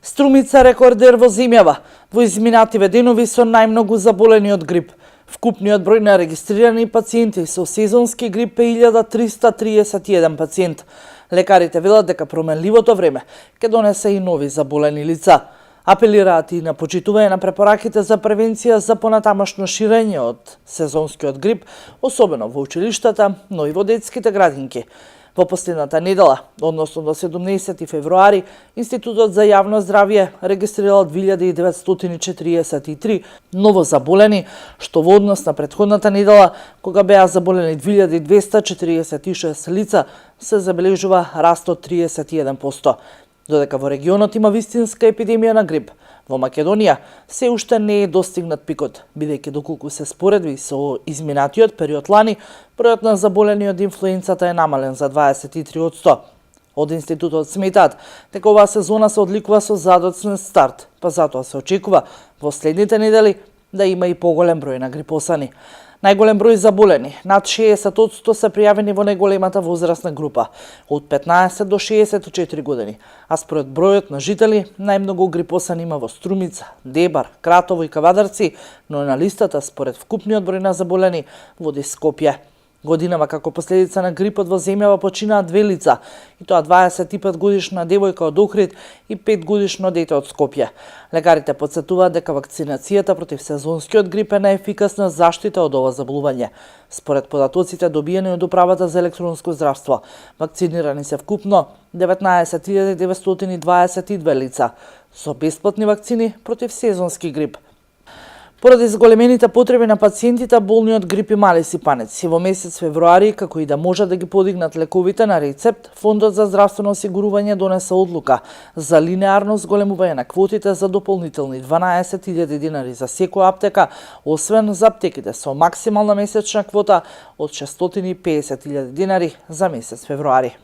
Струмица рекордер во земјава. Во изминативе денови со најмногу заболени од грип. Вкупниот број на регистрирани пациенти со сезонски грип е 1331 пациент. Лекарите велат дека променливото време ќе донесе и нови заболени лица. Апелираат и на почитување на препораките за превенција за понатамошно ширење од сезонскиот грип, особено во училиштата, но и во детските градинки. Во последната недела, односно до 17 февруари, Институтот за јавно здравје регистрирал 2943 новозаболени, што во однос на претходната недела, кога беа заболени 2246 лица, се забележува раст од 31%. Додека во регионот има вистинска епидемија на грип, во Македонија се уште не е достигнат пикот, бидејќи доколку се споредби со изминатиот период лани, бројот на заболени од инфлуенцата е намален за 23%. Од институтот сметаат дека оваа сезона се одликува со задоцнен старт, па затоа се очекува во следните недели да има и поголем број на грипосани. Најголем број заболени, над 60% се пријавени во најголемата возрастна група, од 15 до 64 години, а според бројот на жители, најмногу грипосани има во Струмица, Дебар, Кратово и Кавадарци, но на листата според вкупниот број на заболени води Скопје. Годинава како последица на грипот во земјава починаа 2 лица, и тоа 25 годишна девојка од Охрид и 5 годишно дете од Скопје. Лекарите потсетуваат дека вакцинацијата против сезонскиот грип е најефикасна заштита од ова заболување. Според податоците добиени од Управата за електронско здравство, вакцинирани се вкупно 19.922 лица со бесплатни вакцини против сезонски грип. Поради зголемените потреби на пациентите болни од грип и мали сипанеци, во месец февруари, како и да можат да ги подигнат лековите на рецепт, Фондот за здравствено осигурување донесе одлука за линеарно зголемување на квотите за дополнителни 12.000 динари за секоја аптека, освен за аптеките со максимална месечна квота од 650.000 динари за месец февруари.